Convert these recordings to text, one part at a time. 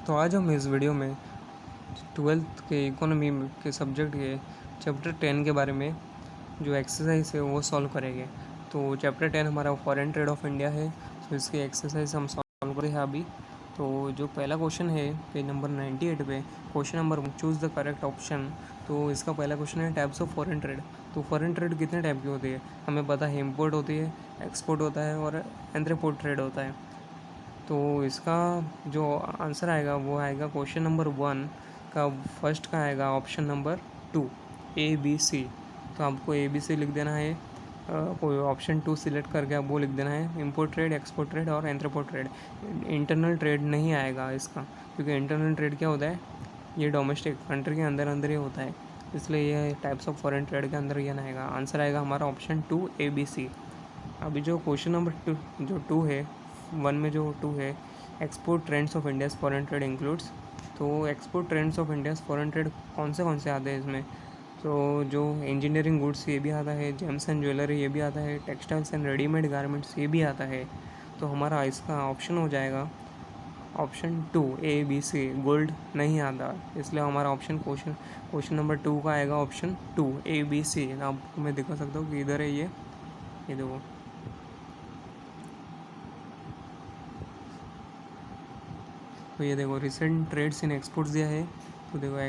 तो आज हम इस वीडियो में 12th के इकोनॉमी के सब्जेक्ट के चैप्टर 10 के बारे में जो एक्सरसाइज है वो सॉल्व करेंगे। तो चैप्टर 10 हमारा फॉरेन ट्रेड ऑफ इंडिया है। तो इसकी एक्सरसाइज हम सॉल्व करें अभी। तो जो पहला क्वेश्चन है पेज नंबर 98 पे, question number choose the correct option. तो इसका पहला क्वेश्चन है टाइप्स ऑफ फॉरेन ट्रेड। तो फॉरेन ट्रेड कितने टाइप की होती है हमें पता है, इम्पोर्ट होती है, एक्सपोर्ट होता है और एंट्रीपोर्ट ट्रेड होता है। तो इसका जो आंसर आएगा वो आएगा क्वेश्चन नंबर 1 का फर्स्ट का आएगा ऑप्शन नंबर 2, ABC। तो आपको ABC लिख देना है। कोई ऑप्शन 2 सिलेक्ट करके आप वो लिख देना है, इम्पोर्ट ट्रेड, एक्सपोर्ट ट्रेड और एंट्रीपोर्ट ट्रेड। इंटरनल ट्रेड नहीं आएगा इसका, क्योंकि इंटरनल ट्रेड क्या होता है, ये डोमेस्टिक कंट्री के अंदर अंदर ही होता है, इसलिए ये टाइप्स ऑफ फॉरेन ट्रेड के अंदर ये ना आएगा। आंसर आएगा हमारा ऑप्शन 2, ABC। अभी जो क्वेश्चन नंबर 2 जो 2 है, 1 में जो 2 है, export trends of India's foreign trade includes. तो export trends of India's foreign trade कौन से आते हैं इसमें? तो जो इंजीनियरिंग गुड्स ये भी आता है, जेम्स एंड ज्वेलरी ये भी आता है, टेक्सटाइल्स एंड रेडीमेड गारमेंट्स ये भी आता है। तो हमारा इसका ऑप्शन हो जाएगा ऑप्शन 2, ABC। गोल्ड नहीं आता, इसलिए हमारा ऑप्शन क्वेश्चन नंबर 2 का आएगा ऑप्शन 2, ABC। आपको मैं दिखा सकता हूँ कि इधर है ये देखो। तो ये देखो रिसेंट ट्रेड्स इन एक्सपोर्ट्स दिया है। तो देखो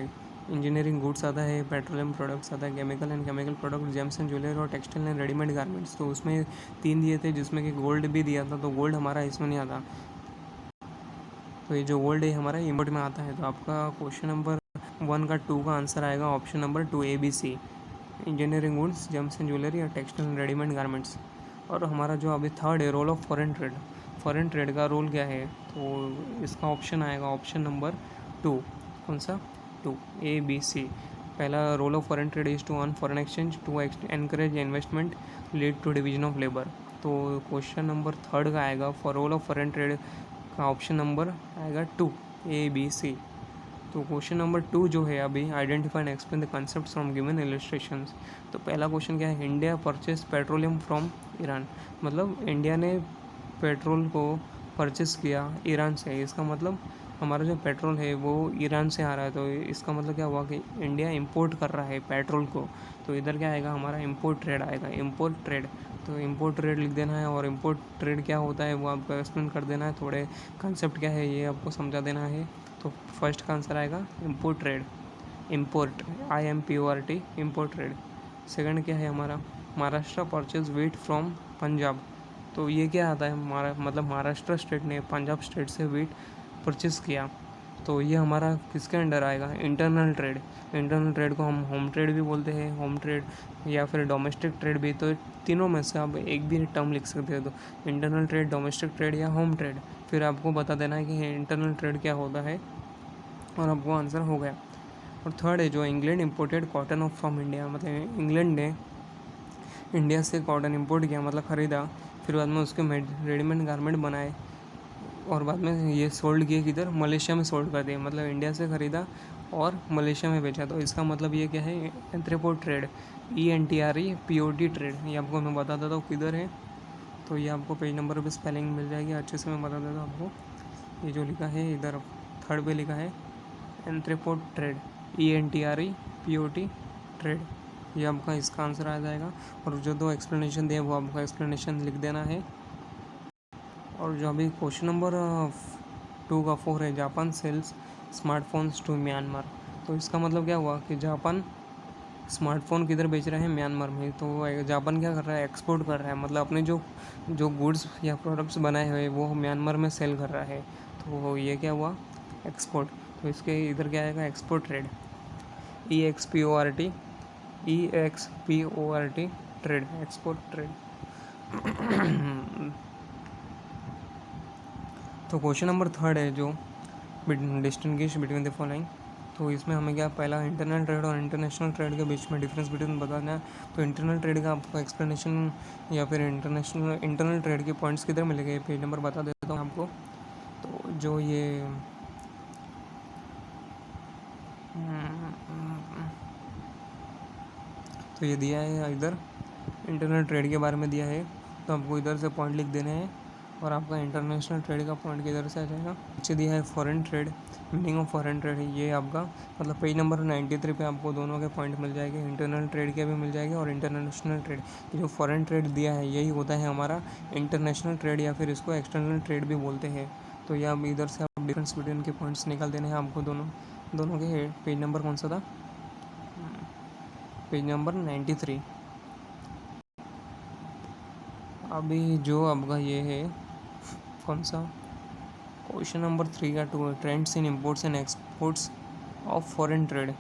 इंजीनियरिंग गुड्स आता है, पेट्रोलियम प्रोडक्ट्स आता है, chemical and chemical product, James and jewellery और टेक्सटाइल एंड रेडीमेड गारमेंट्स। तो उसमें 3 दिए थे जिसमें कि गोल्ड भी दिया था, तो गोल्ड हमारा इसमें नहीं आता। तो ये जो गोल्ड है हमारा इम्पोर्ट में आता है। तो आपका क्वेश्चन नंबर 1 का 2 का आंसर आएगा option number 2, ABC। Engineering goods, gems and jewellery और टेक्सटाइल एंड रेडीमेड गारमेंट्स। और हमारा जो अभी थर्ड है, role of foreign trade. Foreign trade का रोल क्या है? तो इसका ऑप्शन आएगा ऑप्शन नंबर 2। कौन सा? 2, ABC। पहला, role of foreign trade is to earn foreign exchange, to encourage investment, lead to division of labour. तो क्वेश्चन नंबर थर्ड का आएगा for role of foreign trade का ऑप्शन नंबर आएगा 2, ABC। तो question number 2 जो है अभी, identify and explain the concept from given illustrations. तो पहला क्वेश्चन क्या है, India purchase petroleum from Iran. मतलब इंडिया ने पेट्रोल को परचेस किया ईरान से, इसका मतलब हमारा जो पेट्रोल है वो ईरान से आ रहा है। तो इसका मतलब क्या हुआ कि इंडिया इंपोर्ट कर रहा है पेट्रोल को। तो इधर क्या आएगा हमारा, इम्पोर्ट ट्रेड आएगा, इम्पोर्ट ट्रेड। तो इम्पोर्ट ट्रेड लिख देना है, और इम्पोर्ट ट्रेड क्या होता है वो आपको एक्सप्लेन कर देना है, थोड़े कंसेप्ट क्या है ये आपको समझा देना है। तो फर्स्ट का आंसर आएगा import trade, import, IMPORT, import trade. Second क्या है हमारा, Maharashtra purchase wheat from Punjab. तो ये क्या आता है, मतलब महाराष्ट्र स्टेट ने पंजाब स्टेट से वीट परचेज़ किया। तो ये हमारा किसके अंडर आएगा, इंटरनल ट्रेड। इंटरनल ट्रेड को हम होम ट्रेड भी बोलते हैं, होम ट्रेड या फिर डोमेस्टिक ट्रेड भी। तो तीनों में से आप एक भी टर्म लिख सकते हो, तो इंटरनल ट्रेड, डोमेस्टिक ट्रेड या होम ट्रेड। फिर आपको बता देना है कि इंटरनल ट्रेड क्या होता है, और आपको आंसर हो गया। और थर्ड है जो England imported cotton of from India. मतलब इंग्लैंड ने इंडिया से कॉटन इंपोर्ट किया, मतलब ख़रीदा, फिर बाद में उसके रेडीमेड गारमेंट बनाए, और बाद में ये सोल्ड किए किधर, मलेशिया में सोल्ड कर दिए। मतलब इंडिया से ख़रीदा और मलेशिया में बेचा। तो इसका मतलब ये क्या है, एंट्रीपोर्ट ट्रेड, ENTREPOT ट्रेड। ये आपको मैं बता देता हूँ किधर है। तो ये आपको पेज नंबर पे स्पेलिंग मिल जाएगी, अच्छे से मैं बता देता हूँ आपको। ये जो लिखा है इधर थर्ड पे लिखा है एंट्रीपोर्ट ट्रेड, ENTREPOT ट्रेड। ये आपका इसका आंसर आ जाएगा। और जो दो एक्सप्लेनेशन दिए वो आपका एक्सप्लेनेशन लिख देना है। और जो अभी क्वेश्चन नंबर 2 का 4 है, Japan sales smartphones to Myanmar. तो इसका मतलब क्या हुआ कि जापान स्मार्टफोन किधर बेच रहे हैं, म्यांमार में। तो जापान क्या कर रहा है, एक्सपोर्ट कर रहा है, मतलब अपने जो जो गुड्स या प्रोडक्ट्स बनाए हुए वो म्यांमार में सेल कर रहा है। तो ये क्या हुआ, एक्सपोर्ट। तो इसके इधर क्या आएगा, export trade, EXPORT trade, export trade. तो क्वेश्चन नंबर थर्ड है जो डिस्टिंग्विश बिटवीन द फॉलोइंग। तो इसमें हमें क्या, पहला इंटरनल ट्रेड और इंटरनेशनल ट्रेड के बीच में डिफरेंस बिटवीन बताना है। तो इंटरनल ट्रेड का आपको एक्सप्लेनेशन या फिर इंटरनल ट्रेड के पॉइंट्स किधर मिलेंगे, पेज नंबर बता देता हूँ आपको। तो जो ये तो ये दिया है इधर, इंटरनल ट्रेड के बारे में दिया है। तो आपको इधर से पॉइंट लिख देने हैं। और आपका इंटरनेशनल ट्रेड का पॉइंट किधर से आ जाएगा, नीचे दिया है foreign trade, meaning of foreign trade है ये आपका, मतलब पेज नंबर 93 पे आपको दोनों के पॉइंट मिल जाएंगे, इंटरनल ट्रेड के भी मिल जाएंगे और इंटरनेशनल ट्रेड। जो फॉरेन ट्रेड दिया है यही होता है हमारा इंटरनेशनल ट्रेड या फिर इसको एक्सटर्नल ट्रेड भी बोलते हैं। तो ये आप इधर से आप डिफरेंस बिटवीन के पॉइंट्स निकाल देने हैं आपको दोनों के। पेज नंबर कौन सा था, पेज नंबर 93। अभी जो आपका ये है कौन सा, क्वेश्चन नंबर 3 का 2 है, trends in imports and exports of foreign trade.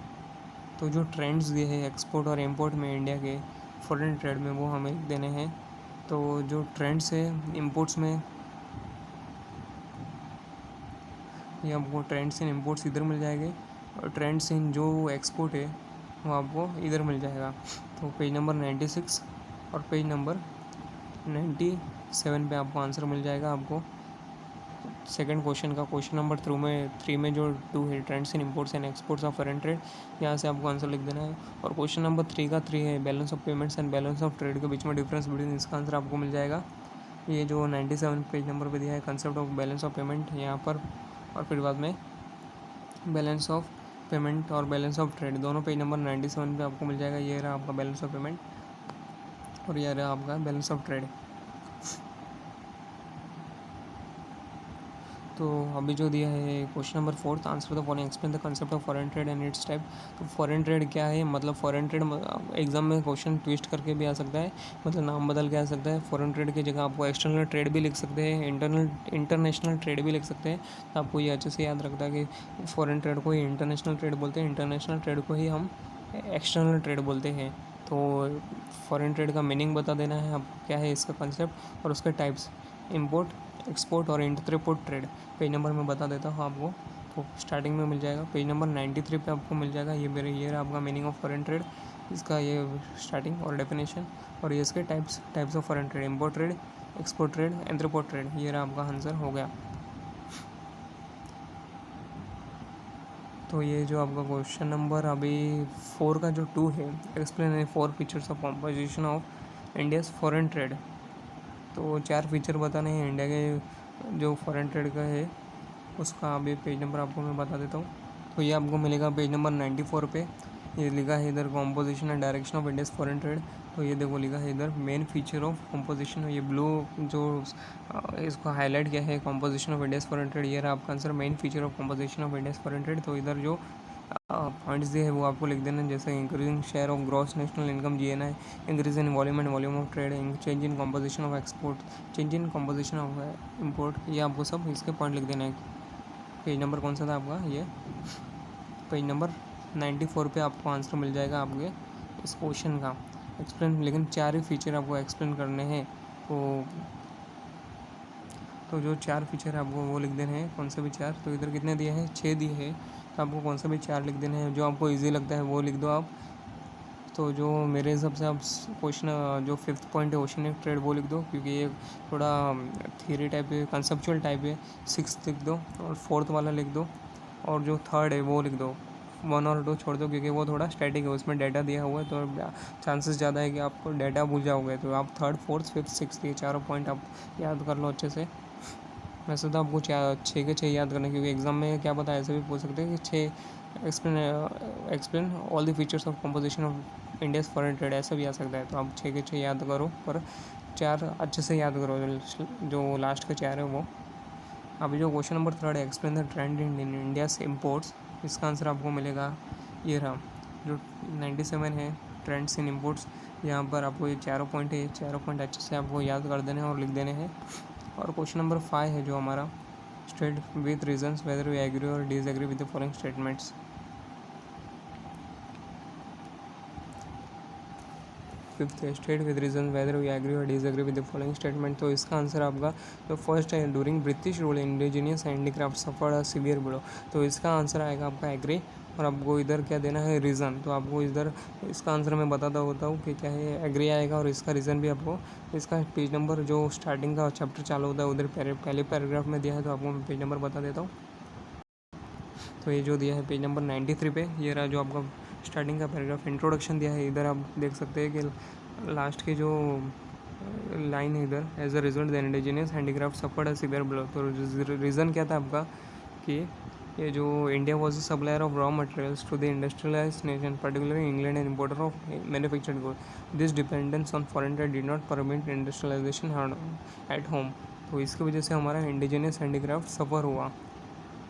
तो जो ट्रेंड्स दिए हैं एक्सपोर्ट और इंपोर्ट में इंडिया के फॉरेन ट्रेड में वो हमें देने हैं। तो जो ट्रेंड्स है इंपोर्ट्स में, ये आपको ट्रेंड्स इन इंपोर्ट्स इधर मिल जाएंगे और ट्रेंड्स इन जो एक्सपोर्ट है वो आपको इधर मिल जाएगा। तो पेज नंबर 96 और पेज नंबर 97 पे आपको आंसर मिल जाएगा। आपको सेकंड क्वेश्चन का क्वेश्चन नंबर 3 में जो 2 है, trends in imports and exports of foreign trade, यहाँ से आपको आंसर लिख देना है। और क्वेश्चन नंबर 3 का 3 है, balance of payments and balance of trade के बीच में डिफरेंस बिटवीन, इसका आंसर आपको मिल जाएगा। ये जो 97 पेज नंबर पे दिया है, concept of balance of payment यहाँ पर, और फिर बाद में बैलेंस ऑफ पेमेंट और बैलेंस ऑफ ट्रेड दोनों पेज नंबर 97 पे आपको मिल जाएगा। ये रहा आपका बैलेंस ऑफ पेमेंट और ये रहा आपका बैलेंस ऑफ ट्रेड। तो अभी जो दिया है question number 4, answer the following, explain the concept of foreign trade and it's type. तो फॉरेन ट्रेड क्या है, मतलब फॉरेन ट्रेड एग्जाम में क्वेश्चन ट्विस्ट करके भी आ सकता है, मतलब नाम बदल के आ सकता है। फॉरेन ट्रेड की जगह आपको एक्सटर्नल ट्रेड भी लिख सकते हैं, इंटरनेशनल ट्रेड भी लिख सकते हैं। तो आपको ये अच्छे से याद रखता है कि फॉरेन ट्रेड को ही इंटरनेशनल ट्रेड बोलते हैं, इंटरनेशनल ट्रेड को ही हम एक्सटर्नल ट्रेड बोलते हैं। तो फॉरेन ट्रेड का मीनिंग बता देना है आपको, क्या है इसका कंसेप्ट और उसके टाइप्स, इम्पोर्ट, एक्सपोर्ट और इंटरपोर्ट ट्रेड। पेज नंबर मैं बता देता हूँ आपको, तो स्टार्टिंग में मिल जाएगा पेज नंबर 93 पे आपको मिल जाएगा। ये रहा आपका मीनिंग ऑफ फॉरेन ट्रेड, इसका ये स्टार्टिंग और डेफिनेशन, और ये इसके types of foreign trade, import trade, export trade, entrepot trade. ये रहा आपका आंसर हो गया। तो ये जो आपका क्वेश्चन नंबर अभी 4 का जो 2 है, explain 4 features of composition of India's foreign trade. तो 4 फीचर बताने हैं इंडिया के जो फॉरेन ट्रेड का है उसका। अभी पेज नंबर आपको मैं बता देता हूँ। तो ये आपको मिलेगा पेज नंबर 94 पे, ये लिखा है इधर composition and direction of India's foreign trade. तो ये देखो लिखा है इधर मेन फीचर ऑफ कॉम्पोजिशन, ये ब्लू जो इसको हाईलाइट किया है, composition of India's foreign trade. ये रहा आपका answer, main feature of composition of India's foreign trade. तो इधर जो पॉइंट्स दिए है वो आपको लिख देना, जैसे increasing share of gross national income GNI, increase in volume and volume of trade, change in composition of export, change in composition of import. ये आपको सब इसके पॉइंट लिख देना है। पेज नंबर कौन सा था आपका, ये पेज नंबर 94 पे आपको आंसर मिल जाएगा आपके इस क्वेश्चन का। एक्सप्लेन, लेकिन 4 ही फीचर आपको एक्सप्लेन करने हैं। तो जो 4 फीचर है आपको वो लिख देने हैं, कौन से भी 4। तो इधर कितने दिए हैं, 6 दिए हैं, तो आपको कौन सा भी 4 लिख देने हैं, जो आपको ईजी लगता है वो लिख दो आप। तो जो मेरे हिसाब से आप क्वेश्चन जो 5th पॉइंट है ओशनिक ट्रेड वो लिख दो, क्योंकि ये थोड़ा थियरी टाइप है, कंसेप्चुअल टाइप है। 6th लिख दो और 4th वाला लिख दो, और जो 3rd है वो लिख दो। 1 और 2 छोड़ दो क्योंकि वो थोड़ा स्टैटिक है, उसमें डाटा दिया हुआ है, तो चांसेस ज़्यादा है कि आपको डाटा भूल जाओगे। तो आप 3rd, 4th, 5th, 6th ये चारों पॉइंट आप याद कर लो अच्छे से। वैसे तो आपको 6 के 6 याद करना, क्योंकि एग्ज़ाम में क्या पता ऐसे भी पूछ सकते हैं कि 6 explain all the features of composition of India's foreign trade, ऐसा भी आ सकता है। तो आप 6 के 6 याद करो, पर 4 अच्छे से याद करो, जो लास्ट के 4 है वो। अभी जो क्वेश्चन नंबर 3 है, explain the trend in India's imports, इसका आंसर आपको मिलेगा ये रहा, जो 97 है, ट्रेंड्स इन इम्पोर्ट्स। यहाँ पर आपको ये चारों पॉइंट है, ये चारों पॉइंट अच्छे से आपको याद कर देने हैं और लिख देने हैं। और क्वेश्चन नंबर 5 है जो हमारा, state with reasons whether we agree और disagree with the following statements. 5th है, state with reason whether we agree और disagree with the following statement. तो इसका आंसर आपका जो फर्स्ट है, during British rule indigenous handicraft suffered a severe blow. तो इसका आंसर आएगा आपका एग्री, और आपको इधर क्या देना है, रीज़न। तो आपको इधर इसका आंसर मैं बताता होता हूँ कि क्या है, एग्री आएगा, और इसका रीज़न भी आपको इसका पेज नंबर जो स्टार्टिंग का चैप्टर चालू होता है उधर पहले पैराग्राफ में दिया है, तो आपको मैं पेज नंबर बता देता हूँ। तो ये जो दिया है पेज नंबर 93 पे, ये रहा जो आपका स्टार्टिंग का पैराग्राफ, इंट्रोडक्शन दिया है। इधर आप देख सकते हैं कि लास्ट के जो लाइन इधर, as a result the indigenous handicraft suffered a severe blow. तो रीज़न क्या था आपका कि ये जो India was a supplier of raw materials to the industrialise nation, particularly England and importer of manufactured good. This dependence on foreign trade did not permit industrialisation at home. तो इसकी वजह से हमारा इंडिजिनियस हैंडीक्राफ्ट सफ़र हुआ।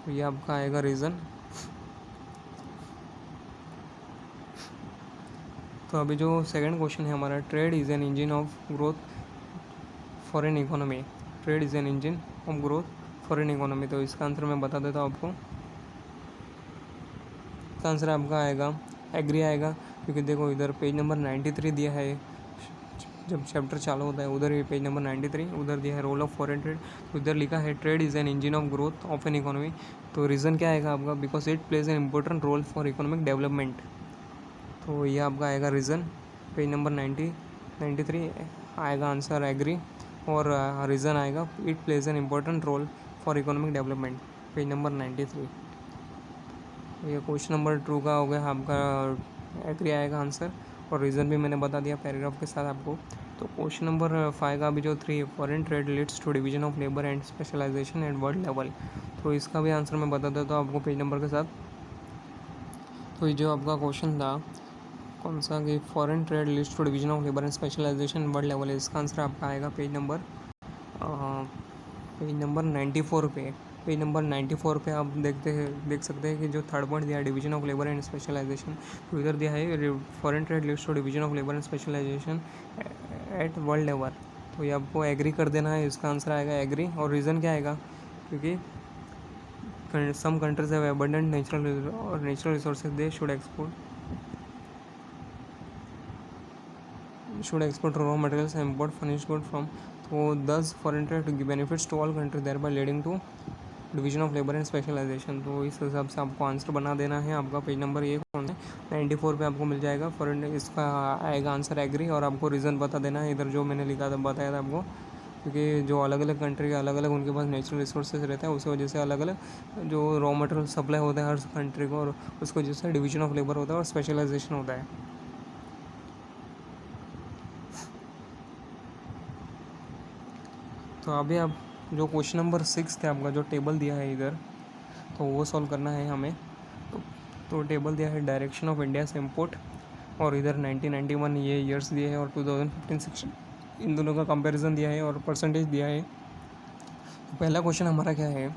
तो ये आपका आएगा रीज़न। तो अभी जो सेकंड क्वेश्चन है हमारा, trade is an engine of growth for an economy. Trade is an engine of growth for an economy. तो इसका आंसर मैं बता देता हूँ आपको। इसका आंसर आपका आएगा एग्री आएगा, क्योंकि देखो इधर पेज नंबर 93 दिया है, जब चैप्टर चालू होता है उधर ही पेज नंबर 93 उधर दिया है रोल ऑफ फॉरेन ट्रेड। तो उधर लिखा है trade is an engine of growth of an economy. तो रीज़न क्या आएगा आपका, because it plays an important role for economic development. तो ये आपका आएगा रीज़न, पेज नंबर 93 आएगा आंसर एग्री, और रीज़न आएगा it plays an important role for economic development, page number 93। ये क्वेश्चन नंबर 2 का हो गया आपका, एग्री आएगा आंसर, और रीज़न भी मैंने बता दिया पैराग्राफ के साथ आपको। तो क्वेश्चन नंबर 5 का भी जो 3, foreign trade leads to division of labour and specialisation at world level. तो इसका भी आंसर मैं बता देता हूँ आपको पेज नंबर के साथ। तो ये जो आपका क्वेश्चन था कौन सा, कि foreign trade leads to division of labour and specialisation world level, इसका आंसर आपका आएगा पेज नंबर 94 पे। पेज नंबर 94 पे आप देख सकते हैं कि जो थर्ड पॉइंट दिया है division of labour and specialisation, तो इधर दिया है foreign trade leads to division of labour and specialisation at world level. तो ये आपको एग्री कर देना है, इसका आंसर आएगा एग्री। और रीज़न क्या आएगा, क्योंकि some countries have abundant natural resources, they should export raw materials and import finished good from, so thus foreign trade benefits to all countries, thereby leading to division of labour and specialisation. तो इस हिसाब से आपको answer बना देना है। आपका page number ये कौन है 94 पे आपको मिल जाएगा फॉरेन, इसका आएगा आंसर एग्री, और आपको रीज़न बता देना है इधर जो मैंने लिखा था बताया था आपको, क्योंकि जो अलग अलग कंट्री के अलग अलग उनके पास नेचुरल रिसोर्सेज रहता है, उसी वजह से अलग अलग जो रॉ मटेरियल सप्लाई होता है हर कंट्री को, और उसकी वजह से डिवीजन ऑफ लेबर होता है और स्पेशलाइजेशन होता है। तो अभी आप जो क्वेश्चन नंबर 6 थे आपका, जो टेबल दिया है इधर, तो वो सॉल्व करना है हमें। तो टेबल दिया है डायरेक्शन ऑफ इंडिया से इम्पोर्ट, और इधर 1991 ये ईयर्स दिए हैं, और 2015-16 इन दोनों का कंपैरिजन दिया है और परसेंटेज दिया है। तो पहला क्वेश्चन हमारा क्या है,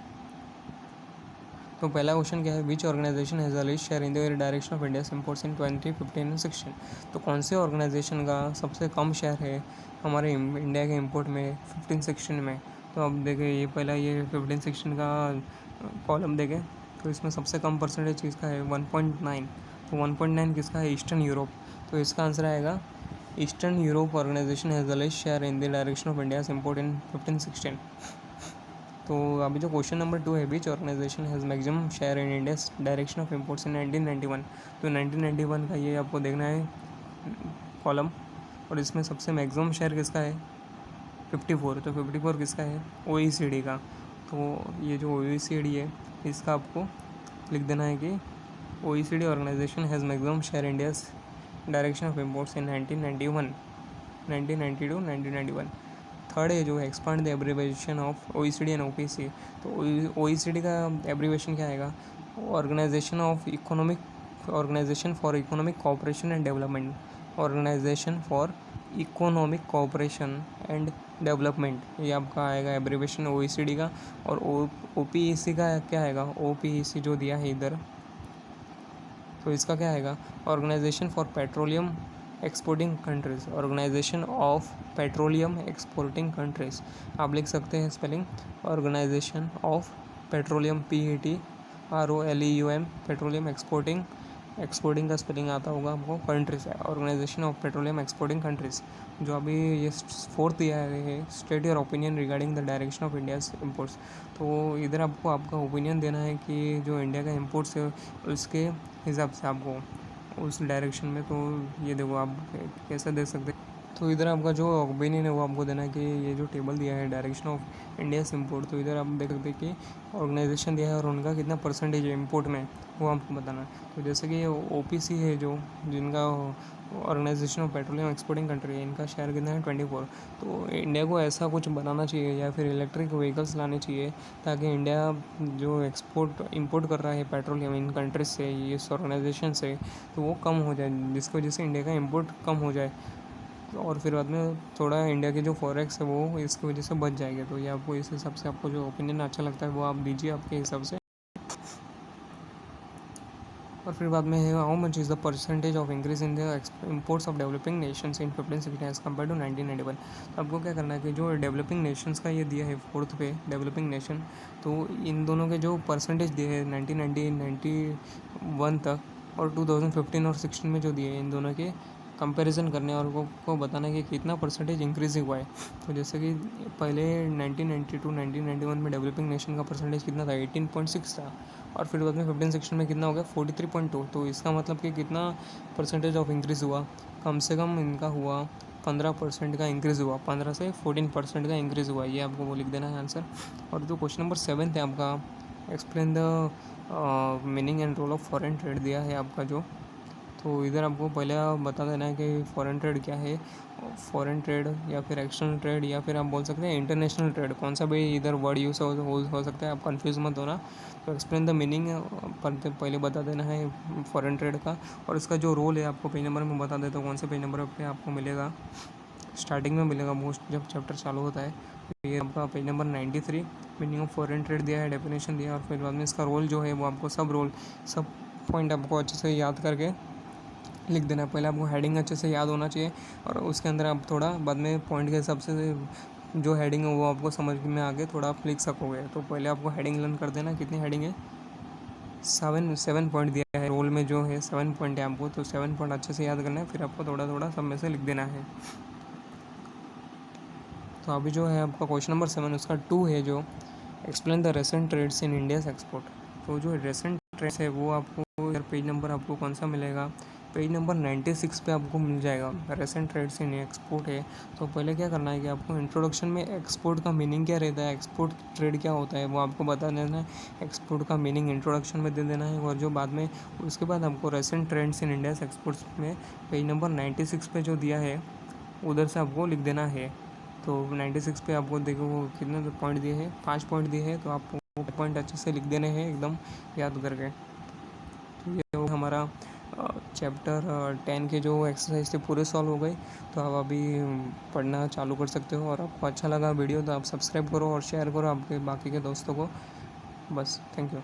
which organisation has the least share in the direction of India से इम्पोर्ट्स इन 2015 एंड 16। तो कौन से ऑर्गेनाइजेशन का सबसे कम शेयर है हमारे इंडिया के इम्पोर्ट में 15-16 में। तो अब देखें ये पहला ये 15-16 का कॉलम देखें, तो इसमें सबसे कम परसेंटेज किसका है 1.9। तो 1.9 किसका है, ईस्टर्न यूरोप। तो इसका आंसर आएगा eastern Europe organisation has the least share in the direction of India से इम्पोर्ट इन 15-16। तो अभी जो क्वेश्चन नंबर 2 है, which organisation has maximum share in India direction of imports in 1991। तो 1991 का ये आपको देखना है कॉलम, और इसमें सबसे मैक्सिमम शेयर किसका है 54। तो 54 किसका है OECD का। तो ये जो OECD है इसका आपको लिख देना है कि OECD organisation has maximum share India's direction of imports in 1991, 1992, 1991। Third है जो expand the abbreviation of OECD and OPC। तो OECD का एब्रीवेशन क्या आएगा, organisation for economic cooperation and development, organisation for economic cooperation and development, ये आपका आएगा abbreviation OECD का। और OPEC का क्या आएगा, OPEC जो दिया है इधर, तो इसका क्या आएगा, organisation for petroleum exporting countries, organisation of petroleum exporting countries. आप लिख सकते हैं spelling, organisation of petroleum PETROLEUM, petroleum exporting का स्पेलिंग आता होगा आपको, कंट्रीज है organisation of petroleum exporting countries. जो अभी ये फोर्थ दिया है, state your opinion regarding the direction of India's imports. तो इधर आपको आपका ओपिनियन देना है कि जो इंडिया का इम्पोर्ट्स है उसके हिसाब से आपको उस डायरेक्शन में। तो ये देखो आप कैसे दे सकते हैं, तो इधर आपका जो ओपिनियन है वो आपको देना है कि ये जो टेबल दिया है डायरेक्शन ऑफ इंडियाज इम्पोर्ट, तो इधर आप देख सकते हैं कि ऑर्गेनाइजेशन दिया है और उनका कितना परसेंटेज है इम्पोर्ट में, वो आपको बताना है। तो जैसे कि ये OPC है जो जिनका organisation of petroleum exporting country है, इनका शेयर कितना है 24। तो इंडिया को ऐसा कुछ बनाना चाहिए या फिर इलेक्ट्रिक व्हीकल्स लाने चाहिए ताकि इंडिया जो इंपोर्ट कर रहा है पेट्रोलियम इन कंट्रीज से, इस ऑर्गेनाइजेशन से, तो वो कम हो जाए, जिसकी वजह से इंडिया का इम्पोर्ट कम हो जाए और फिर बाद में थोड़ा इंडिया के जो फॉरेक्स है वो इसकी वजह से बच जाएंगे। तो ये आपको इस हिसाब से आपको जो ओपिनियन अच्छा लगता है वो आप दीजिए आपके हिसाब से। और फिर बाद में है how much is the percentage of increase in the imports of developing nations in 1560 as compare to 1991। तो आपको क्या करना है कि जो डेवलपिंग नेशंस का ये दिया है 4th पे डेवलपिंग नेशन, तो इन दोनों के जो परसेंटेज दिए हैं 1990 91 तक और 2015 और 16 में जो दिए हैं, इन दोनों के कंपैरिजन करने और को बताना कि कितना परसेंटेज इंक्रीज हुआ है। तो जैसे कि पहले 1992 1991 में डेवलपिंग नेशन का परसेंटेज कितना था, 18.6 था और फिर बाद में 15-16 में कितना हो गया 43.2। तो इसका मतलब कि कितना परसेंटेज ऑफ इंक्रीज़ हुआ, कम से कम इनका हुआ 15% का इंक्रीज़ हुआ, 15 से 14% का इंक्रीज़ हुआ। ये आपको वो लिख देना है आंसर। और जो क्वेश्चन नंबर 7 है आपका, explain the meaning and role of foreign trade दिया है आपका जो, तो इधर आपको पहले बता देना है कि फॉरेन ट्रेड क्या है। फॉरेन ट्रेड या फिर एक्सटर्नल ट्रेड या फिर आप बोल सकते हैं इंटरनेशनल ट्रेड, कौन सा भी इधर वर्ड यूज़ हो सकता है, आप कंफ्यूज मत होना। तो एक्सप्लेन द मीनिंग पहले बता देना है फॉरेन ट्रेड का, और इसका जो रोल है आपको पेज नंबर में बता देता हूँ कौन से पेज नंबर पे आपको मिलेगा, स्टार्टिंग में मिलेगा मोस्ट जब चैप्टर चालू होता है। तो ये आपका page number 93 meaning of foreign trade दिया है, डेफिनेशन दिया है, और फिर बाद में इसका रोल जो है वो आपको सब पॉइंट आपको अच्छे से याद करके लिख देना है। पहले आपको हेडिंग अच्छे से याद होना चाहिए और उसके अंदर आप थोड़ा बाद में पॉइंट के हिसाब से जो हेडिंग है वो आपको समझ में आगे थोड़ा आप लिख सकोगे। तो पहले आपको हेडिंग लर्न कर देना। कितनी हेडिंग है, 7 पॉइंट दिया है रोल में जो है 7 पॉइंट है आपको, तो 7 पॉइंट अच्छे से याद करना है, फिर आपको थोड़ा थोड़ा सब में से लिख देना है। तो अभी जो है आपका क्वेश्चन नंबर 7 उसका 2 है जो explain the recent trades in India's export. तो जो रेसेंट ट्रेड्स है वो आपको पेज नंबर आपको कौन सा मिलेगा, पेज नंबर 96 पे आपको मिल जाएगा। रेसेंट ट्रेड्स इन एक्सपोर्ट है। तो पहले क्या करना है कि आपको इंट्रोडक्शन में एक्सपोर्ट का मीनिंग क्या रहता है, एक्सपोर्ट ट्रेड क्या होता है वो आपको बता देना है। एक्सपोर्ट का मीनिंग इंट्रोडक्शन में दे देना है, और जो बाद में उसके बाद आपको रेसेंट ट्रेंड्स इन इंडियाज एक्सपोर्ट्स में पेज नंबर 96 पे जो दिया है उधर से आपको लिख देना है। तो 96 पे आपको देखो वो कितने पॉइंट दिए हैं, 5 पॉइंट दिए हैं, तो आपको वो पॉइंट अच्छे से लिख देने हैं एकदम याद करके। तो ये हमारा चैप्टर 10 के जो एक्सरसाइज थे पूरे सॉल्व हो गए। तो आप अभी पढ़ना चालू कर सकते हो, और आपको अच्छा लगा वीडियो तो आप सब्सक्राइब करो और शेयर करो आपके बाकी के दोस्तों को। बस, थैंक यू।